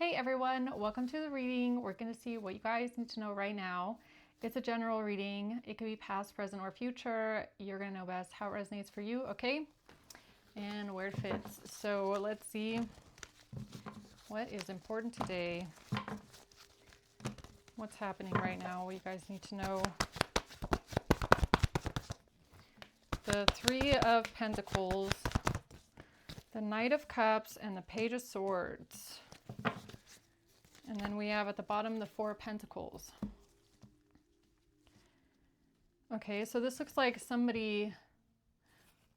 Hey everyone, welcome to the reading. We're going to see what you guys need to know right now. It's a general reading. It could be past, present, or future. You're going to know best how it resonates for you, okay? And where it fits. So let's see what is important today. What's happening right now? What you guys need to know. The Three of Pentacles, the Knight of Cups, and the Page of Swords. And then we have at the bottom the Four of Pentacles. Okay, so this looks like somebody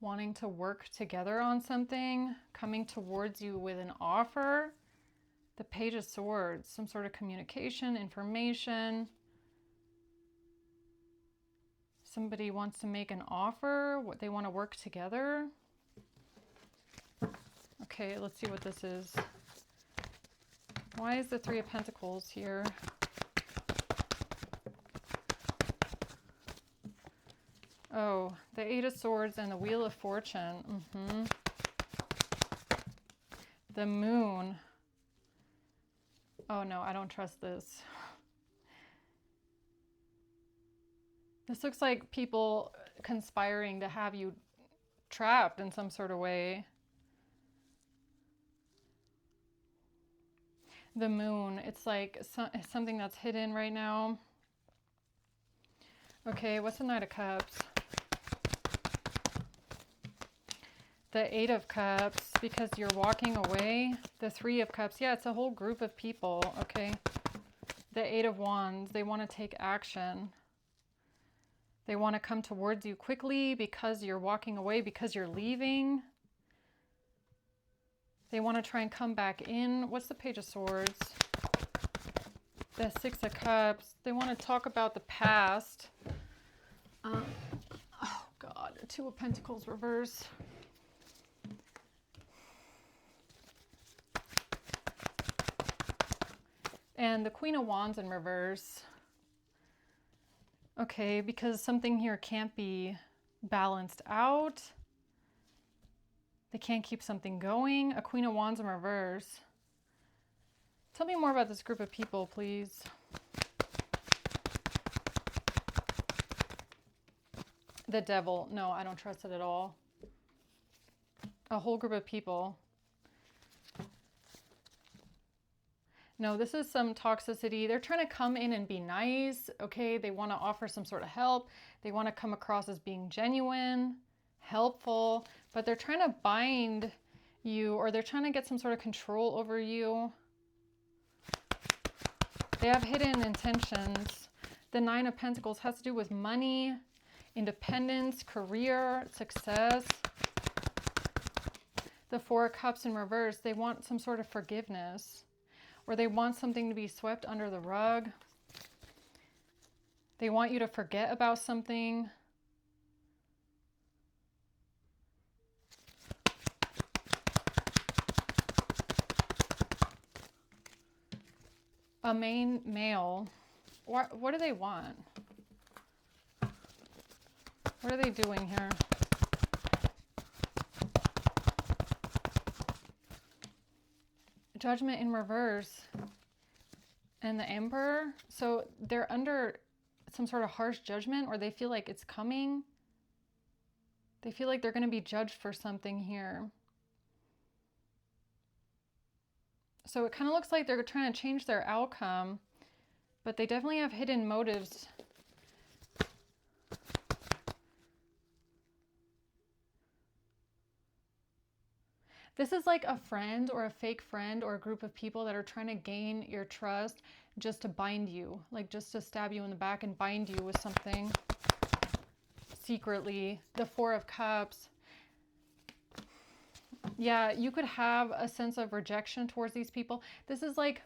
wanting to work together on something, coming towards you with an offer. The Page of Swords, some sort of communication, information. Somebody wants to make an offer, what they want to work together. Okay, let's see what this is. Why is the Three of Pentacles here? Oh, the Eight of Swords and the Wheel of Fortune. The Moon. Oh no, I don't trust this. This looks like people conspiring to have you trapped in some sort of way. The Moon, it's like something that's hidden right now. Okay, what's the Knight of Cups? The Eight of Cups, because you're walking away. The Three of Cups, yeah, it's a whole group of people, okay. The Eight of Wands, they want to take action. They want to come towards you quickly because you're walking away, because you're leaving. They want to try and come back in. What's the Page of Swords? The Six of Cups. They want to talk about the past. Oh God, Two of Pentacles reverse. And the Queen of Wands in reverse. Okay, because something here can't be balanced out. They can't keep something going. A Queen of Wands in reverse. Tell me more about this group of people, please. The Devil. No, I don't trust it at all. A whole group of people. No, this is some toxicity. They're trying to come in and be nice, okay? They want to offer some sort of help. They want to come across as being genuine, helpful, but they're trying to bind you, or they're trying to get some sort of control over you. They have hidden intentions. The Nine of Pentacles has to do with money, independence, career, success. The Four of Cups in reverse, they want some sort of forgiveness, or they want something to be swept under the rug. They want you to forget about something. A main male. What do they want? What are they doing here? Judgment in reverse. And the Emperor. So they're under some sort of harsh judgment, or they feel like it's coming. They feel like they're going to be judged for something here. So it kind of looks like they're trying to change their outcome, but they definitely have hidden motives. This is like a friend or a fake friend or a group of people that are trying to gain your trust just to bind you, like just to stab you in the back and bind you with something secretly. The Four of Cups. Yeah, you could have a sense of rejection towards these people. This is like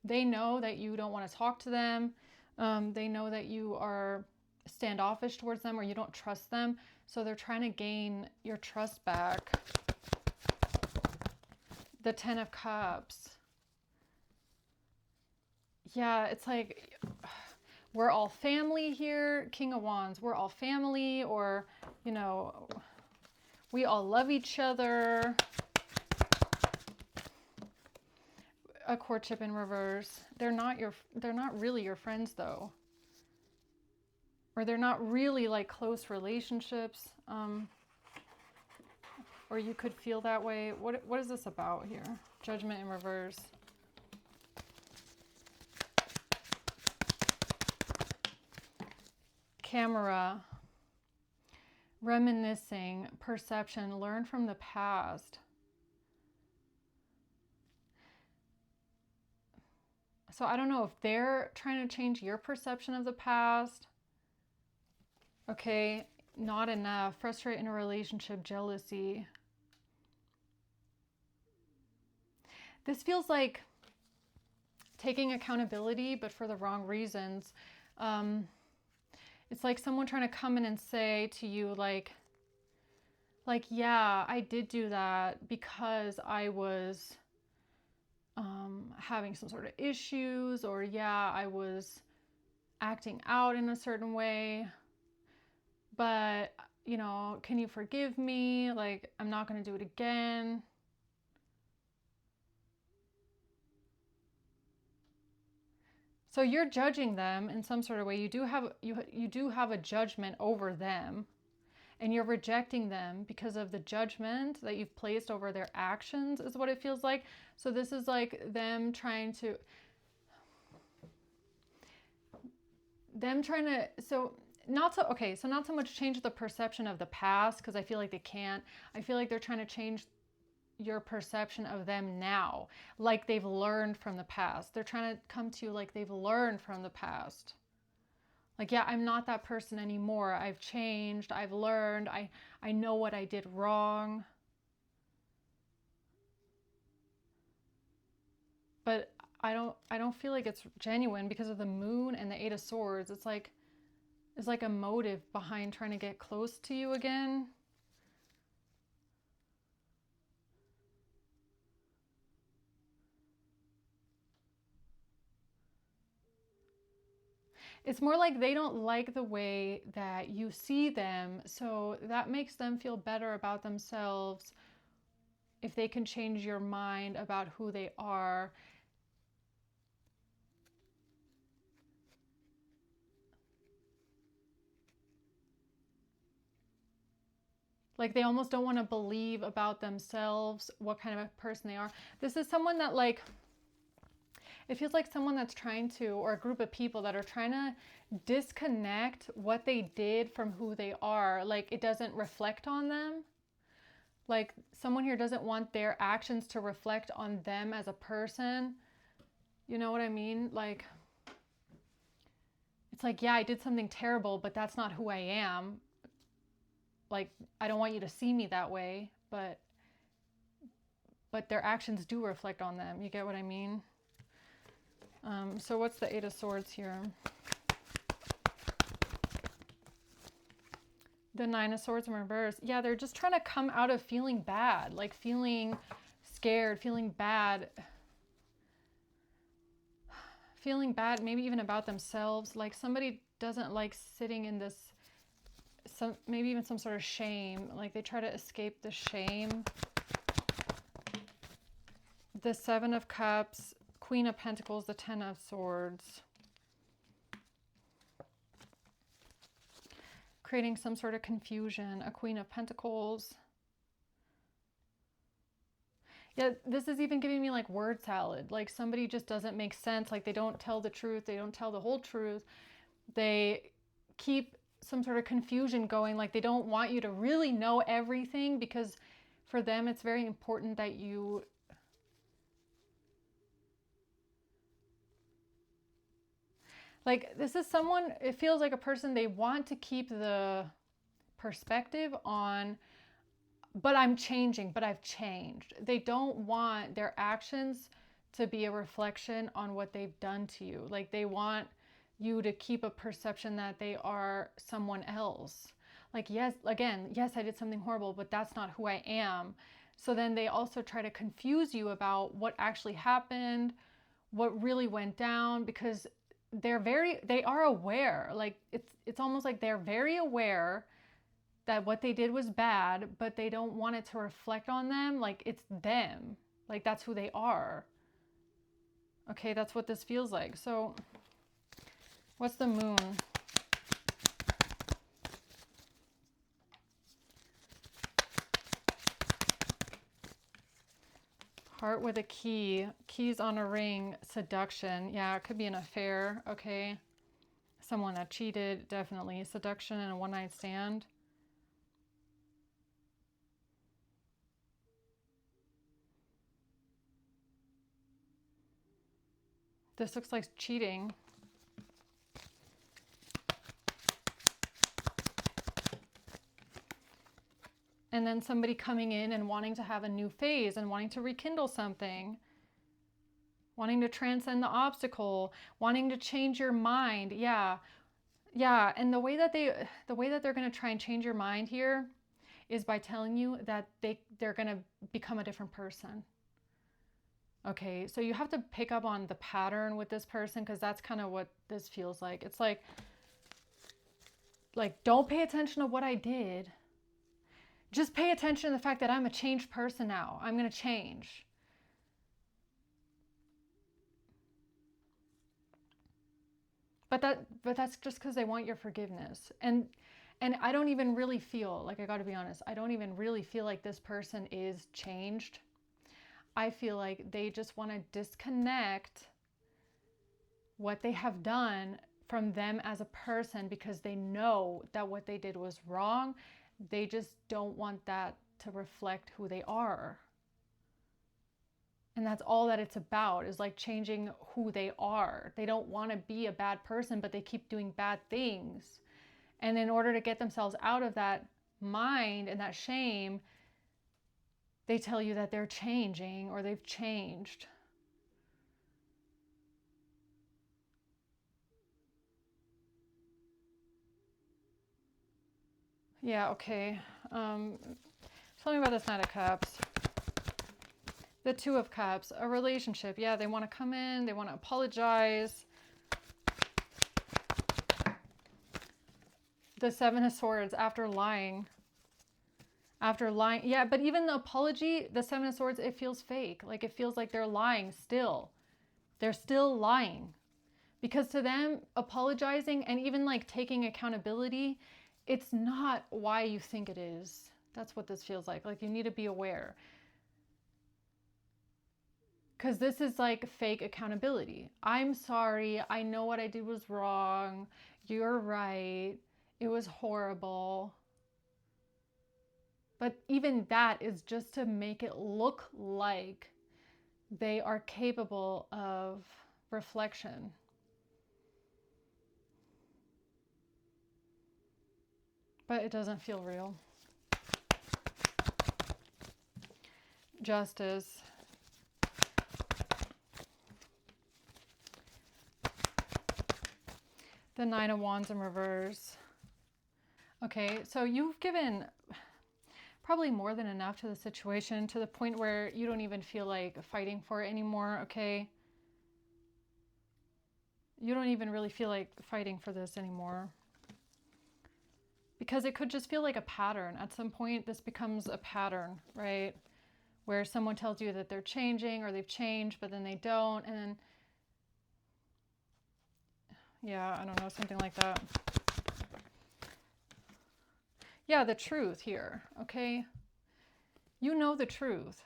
they know that you don't want to talk to them. They know that you are standoffish towards them, or you don't trust them. So they're trying to gain your trust back. The Ten of Cups. Yeah, it's like we're all family here. King of Wands, we're all family, or, you know, we all love each other. a courtship in reverse. They're not really your friends though. Or they're not really like close relationships. Or you could feel that way. What is this about here? Judgment in reverse. Camera. Reminiscing, perception, learn from the past. So I don't know if they're trying to change your perception of the past. Okay, not enough. Frustrate in a relationship, jealousy. This feels like taking accountability, but for the wrong reasons. It's like someone trying to come in and say to you, like, yeah, I did do that because I was having some sort of issues, or yeah, I was acting out in a certain way, but, you know, can you forgive me? Like, I'm not going to do it again. So you're judging them in some sort of way. You do have a judgment over them, and you're rejecting them because of the judgment that you've placed over their actions, is what it feels like. So this is like them trying to so not so much change the perception of the past, because I feel like they can't. I feel like they're trying to change your perception of them now, like they've learned from the past. They're trying to come to you like they've learned from the past. Like, yeah, I'm not that person anymore. I've changed. I've learned. I know what I did wrong. But I don't feel like it's genuine because of the moon and the 8 of swords. It's like a motive behind trying to get close to you again. It's more like they don't like the way that you see them, so that makes them feel better about themselves if they can change your mind about who they are. Like, they almost don't want to believe about themselves what kind of a person they are. This is someone that, like, it feels like someone that's trying to, or a group of people that are trying to disconnect what they did from who they are. Like, it doesn't reflect on them. Like, someone here doesn't want their actions to reflect on them as a person. You know what I mean? Like, it's like, yeah, I did something terrible, but that's not who I am. Like, I don't want you to see me that way, but their actions do reflect on them. You get what I mean? So what's the 8 of Swords here? The 9 of Swords in reverse. Yeah, they're just trying to come out of feeling bad, like feeling scared, feeling bad, maybe even about themselves. Like, somebody doesn't like sitting in this, maybe even some sort of shame. Like, they try to escape the shame. The 7 of Cups, Queen of Pentacles, the 10 of Swords. Creating some sort of confusion, a Queen of Pentacles. Yeah, this is even giving me like word salad. Like, somebody just doesn't make sense. Like, they don't tell the truth. They don't tell the whole truth. They keep some sort of confusion going. Like, they don't want you to really know everything, because for them it's very important that you like, this is someone, it feels like a person, they want to keep the perspective on, but I'm changing, but I've changed. They don't want their actions to be a reflection on what they've done to you. Like, they want you to keep a perception that they are someone else. Like, yes, again, yes, I did something horrible, but that's not who I am. So then they also try to confuse you about what actually happened, what really went down, because they are aware. Like, it's almost like they're very aware that what they did was bad, but they don't want it to reflect on them. Like, it's them. Like, that's who they are. Okay, that's what this feels like. So what's the moon? Heart with a key. Keys on a ring. Seduction. Yeah, it could be an affair. Okay. Someone that cheated. Definitely. Seduction and a one-night stand. This looks like cheating. And then somebody coming in and wanting to have a new phase and wanting to rekindle something. Wanting to transcend the obstacle. Wanting to change your mind. Yeah. Yeah. And the way that they're going to try and change your mind here is by telling you that they're going to become a different person. Okay, so you have to pick up on the pattern with this person, because that's kind of what this feels like. It's like don't pay attention to what I did. Just pay attention to the fact that I'm a changed person now. I'm going to change. But that's just because they want your forgiveness. And I don't even really feel, like, I got to be honest, I don't even really feel like this person is changed. I feel like they just want to disconnect what they have done from them as a person, because they know that what they did was wrong. They just don't want that to reflect who they are. And that's all that it's about, is like changing who they are. They don't want to be a bad person, but they keep doing bad things. And in order to get themselves out of that mind and that shame, they tell you that they're changing or they've changed. Yeah, okay. Tell me about this Knight of Cups. The Two of Cups, a relationship. Yeah, they want to come in, they want to apologize. The Seven of Swords, after lying. After lying. Yeah, but even the apology, the Seven of Swords, it feels fake. Like, it feels like they're lying still. They're still lying. Because to them, apologizing and even like taking accountability, it's not why you think it is. That's what this feels like. Like, you need to be aware. Because this is like fake accountability. I'm sorry. I know what I did was wrong. You're right. It was horrible. But even that is just to make it look like they are capable of reflection. But it doesn't feel real. Justice. The Nine of Wands in reverse. Okay, so you've given probably more than enough to the situation, to the point where you don't even feel like fighting for it anymore, okay? You don't even really feel like fighting for this anymore. Because it could just feel like a pattern. At some point, this becomes a pattern, right? Where someone tells you that they're changing or they've changed, but then they don't. And then, yeah, I don't know, something like that. Yeah, the truth here, okay? You know the truth.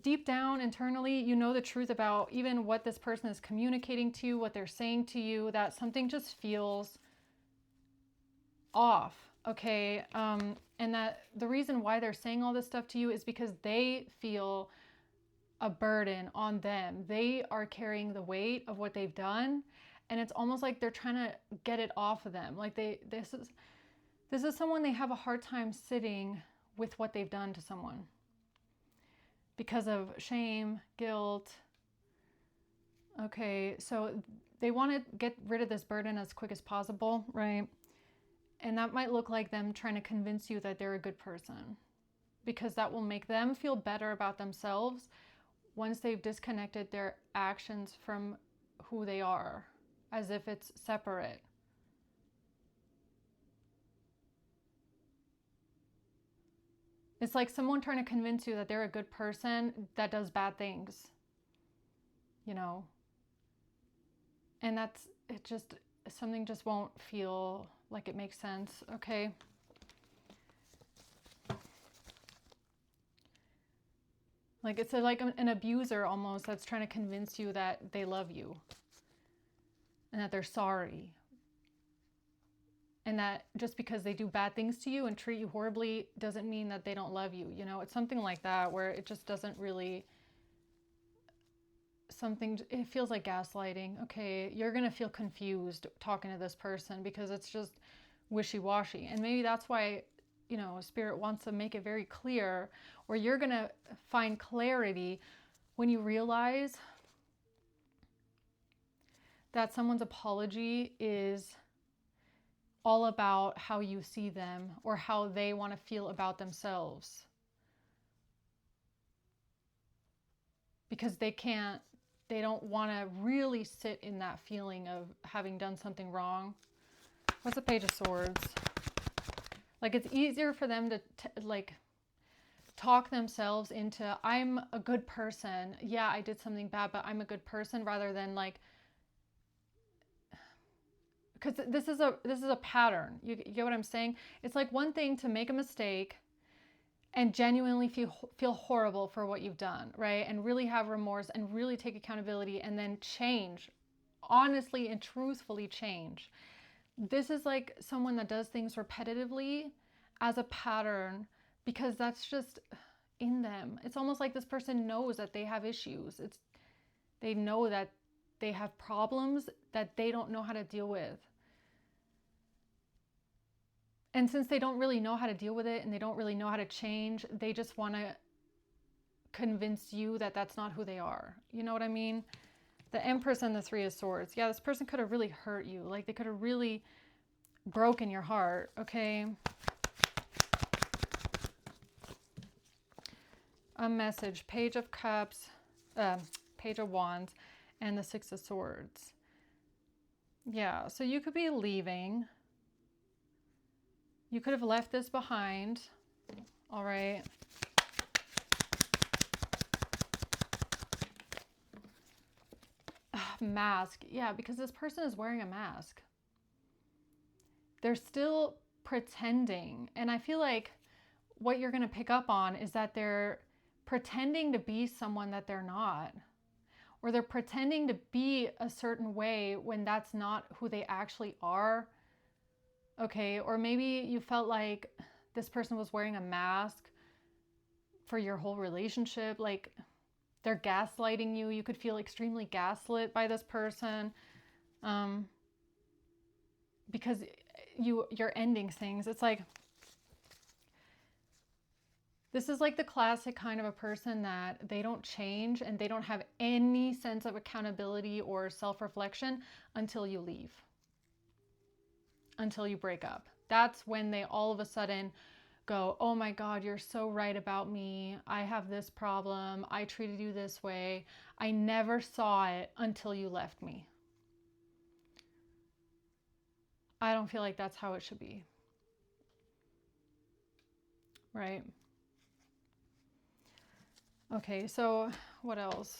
Deep down, internally, you know the truth about even what this person is communicating to you, what they're saying to you, that something just feels off, okay? And that the reason why they're saying all this stuff to you is because they feel a burden on them. They are carrying the weight of what they've done, and it's almost like they're trying to get it off of them. Like this is someone they have a hard time sitting with what they've done to someone because of shame, guilt. Okay, so they want to get rid of this burden as quick as possible, right? And that might look like them trying to convince you that they're a good person, because that will make them feel better about themselves once they've disconnected their actions from who they are, as if it's separate. It's like someone trying to convince you that they're a good person that does bad things. you know, and it just, something just won't feel like it makes sense, okay? Like it's like an abuser almost that's trying to convince you that they love you and that they're sorry. And that just because they do bad things to you and treat you horribly doesn't mean that they don't love you. You know, it's something like that where it just doesn't really, it feels like gaslighting. Okay, you're going to feel confused talking to this person because it's just wishy-washy. And maybe that's why, you know, Spirit wants to make it very clear, or you're going to find clarity when you realize that someone's apology is all about how you see them or how they want to feel about themselves. Because they don't want to really sit in that feeling of having done something wrong. What's the Page of Swords? Like it's easier for them to like talk themselves into, I'm a good person. Yeah, I did something bad, but I'm a good person, rather than like, because this is a pattern. You get what I'm saying? It's like one thing to make a mistake and genuinely feel horrible for what you've done, right? And really have remorse and really take accountability and then change, honestly and truthfully change. This is like someone that does things repetitively as a pattern because that's just in them. It's almost like this person knows that they have issues. They know that they have problems that they don't know how to deal with. And since they don't really know how to deal with it and they don't really know how to change, they just want to convince you that that's not who they are. You know what I mean? The Empress and the Three of Swords. Yeah, this person could have really hurt you. Like they could have really broken your heart, okay? A message. Page of Cups, Page of Wands, and the Six of Swords. Yeah, so you could be leaving. You could have left this behind, all right? Mask. Yeah, because this person is wearing a mask. They're still pretending. And I feel like what you're going to pick up on is that they're pretending to be someone that they're not. Or they're pretending to be a certain way when that's not who they actually are. Okay, or maybe you felt like this person was wearing a mask for your whole relationship. Like they're gaslighting you. You could feel extremely gaslit by this person because you're ending things. It's like, this is like the classic kind of a person that they don't change and they don't have any sense of accountability or self-reflection until you leave. Until you break up. That's when they all of a sudden go, oh my God, you're so right about me. I have this problem. I treated you this way. I never saw it until you left me. I don't feel like that's how it should be. Right? Okay, so what else?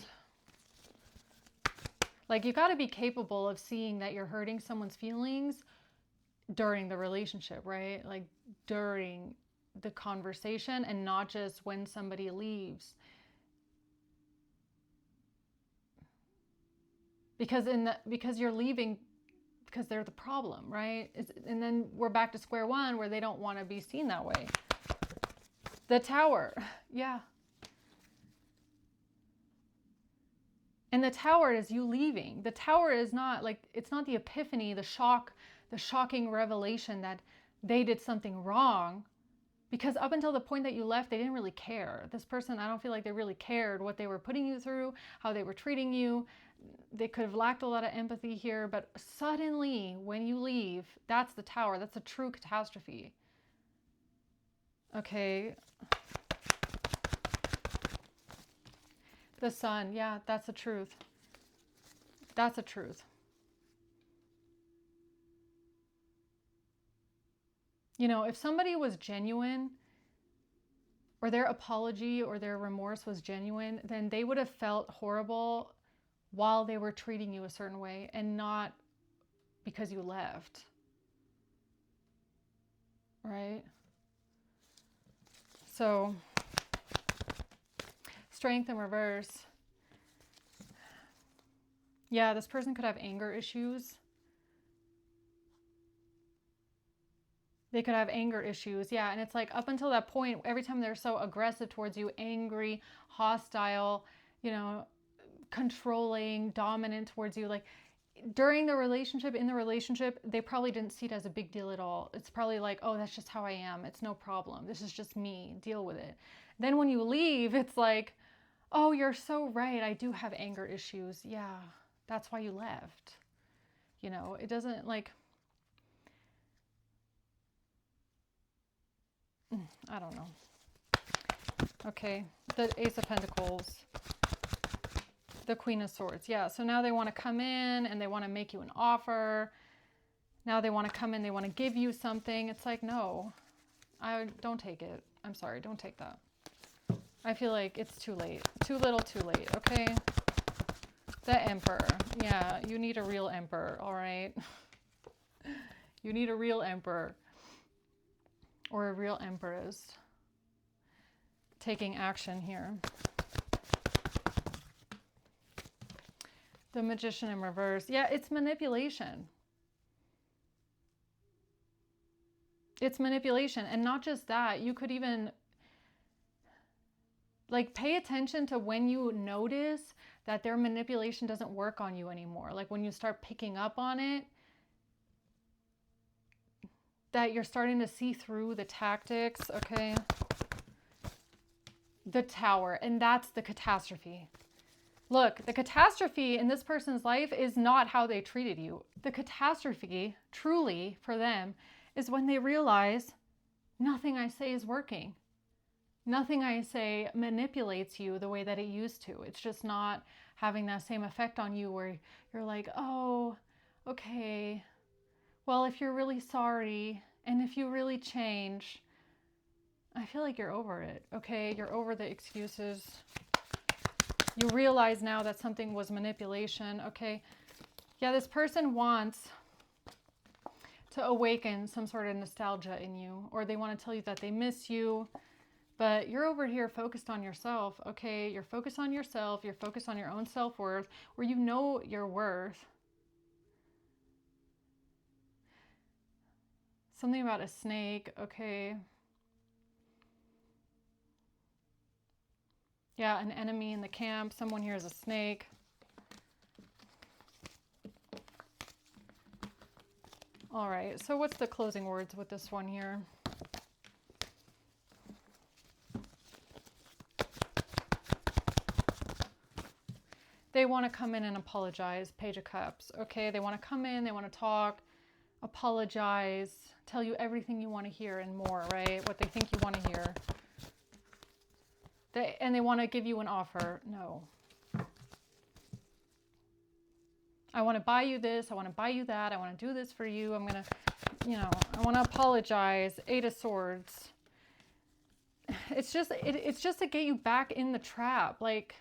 Like you got to be capable of seeing that you're hurting someone's feelings during the relationship, right? Like during the conversation and not just when somebody leaves. Because you're leaving because they're the problem, right? And then we're back to square one where they don't want to be seen that way. The Tower. Yeah. And the Tower is you leaving. The Tower is not like, it's not the epiphany, the shocking revelation that they did something wrong. Because up until the point that you left, they didn't really care. This person, I don't feel like they really cared what they were putting you through, how they were treating you. They could have lacked a lot of empathy here, but suddenly when you leave, that's the Tower. That's a true catastrophe. Okay. The Sun. Yeah, that's the truth. That's the truth. You know, if somebody was genuine, or their apology or their remorse was genuine, then they would have felt horrible while they were treating you a certain way and not because you left. Right? So, Strength in reverse. Yeah, this person could have anger issues. They could have anger issues. Yeah, and it's like up until that point, every time they're so aggressive towards you, angry, hostile, you know, controlling, dominant towards you, like during the relationship, in the relationship, they probably didn't see it as a big deal at all. It's probably like, oh, that's just how I am. It's no problem. This is just me. Deal with it. Then when you leave, it's like, oh, you're so right. I do have anger issues. Yeah, that's why you left. You know, it doesn't like, I don't know. Okay, the Ace of Pentacles. The Queen of Swords. Yeah, so now they want to come in and they want to make you an offer. Now they want to come in, they want to give you something. It's like, no, I don't take it. I'm sorry, don't take that. I feel like it's too late. Too little, too late, okay? The Emperor. Yeah, you need a real emperor, all right? You need a real emperor or a real empress taking action here. The Magician in reverse. Yeah, it's manipulation. It's manipulation. And not just that, you could even like pay attention to when you notice that their manipulation doesn't work on you anymore. Like when you start picking up on it, that you're starting to see through the tactics, okay? The Tower, and that's the catastrophe. Look, the catastrophe in this person's life is not how they treated you. The catastrophe, truly, for them, is when they realize nothing I say is working. Nothing I say manipulates you the way that it used to. It's just not having that same effect on you where you're like, oh, okay, well, if you're really sorry and if you really change, I feel like you're over it, okay? You're over the excuses. You realize now that something was manipulation, okay? Yeah, this person wants to awaken some sort of nostalgia in you, or they want to tell you that they miss you, but you're over here focused on yourself, okay? You're focused on yourself, you're focused on your own self-worth, where you know your worth. Something about a snake, okay? Yeah, an enemy in the camp. Someone here is a snake. All right, so what's the closing words with this one here? They want to come in and apologize, Page of Cups, okay? They want to come in, they want to talk, apologize, tell you everything you want to hear and more, right? What they think you want to hear. And they want to give you an offer. No. I want to buy you this. I want to buy you that. I want to do this for you. I'm going to, you know, I want to apologize. Eight of Swords. It's just to get you back in the trap. Like,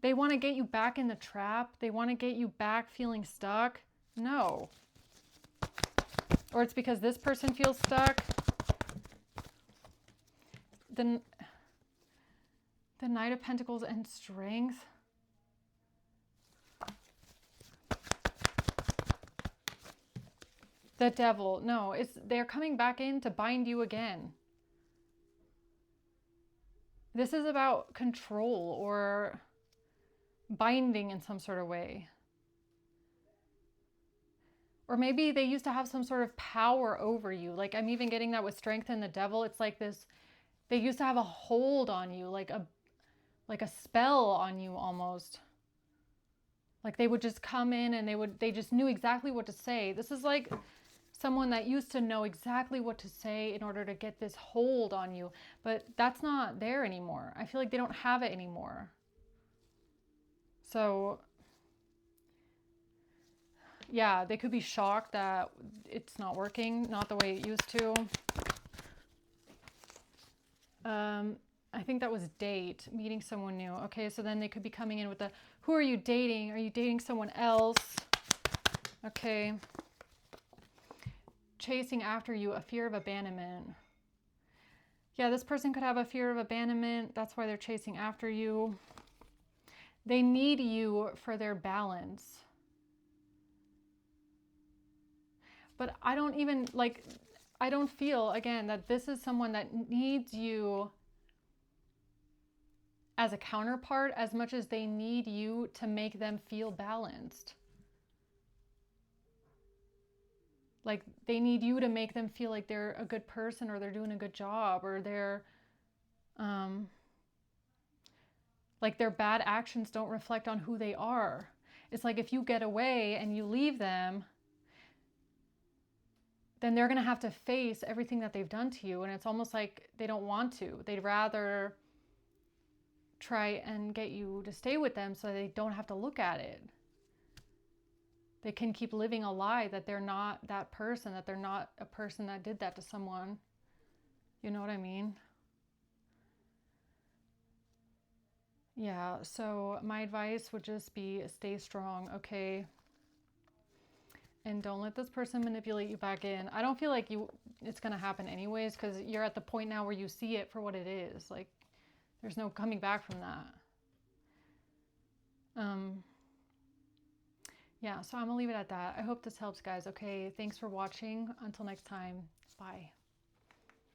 they want to get you back in the trap. They want to get you back feeling stuck. No. Or it's because this person feels stuck. The Knight of Pentacles and Strength. The Devil. No, they're coming back in to bind you again. This is about control or binding in some sort of way. Or maybe they used to have some sort of power over you. Like I'm even getting that with Strength and the Devil. It's like this, they used to have a hold on you, like a spell on you almost. Like they would just come in and they just knew exactly what to say. This is like someone that used to know exactly what to say in order to get this hold on you. But that's not there anymore. I feel like they don't have it anymore. So yeah, they could be shocked that it's not working, not the way it used to. I think that was date, meeting someone new. Okay, so then they could be coming in with the, who are you dating? Are you dating someone else? Okay. Chasing after you, a fear of abandonment. Yeah, this person could have a fear of abandonment. That's why they're chasing after you. They need you for their balance. But I don't even, like, I don't feel, again, that this is someone that needs you as a counterpart as much as they need you to make them feel balanced. Like, they need you to make them feel like they're a good person, or they're doing a good job, or they're, like, their bad actions don't reflect on who they are. It's like if you get away and you leave them, then they're going to have to face everything that they've done to you. And it's almost like they don't want to. They'd rather try and get you to stay with them so they don't have to look at it. They can keep living a lie that they're not that person, that they're not a person that did that to someone. You know what I mean? Yeah, so my advice would just be stay strong, okay? And don't let this person manipulate you back in. I don't feel like it's going to happen anyways, because you're at the point now where you see it for what it is. Like, there's no coming back from that. Yeah, so I'm going to leave it at that. I hope this helps, guys. Okay, thanks for watching. Until next time, bye.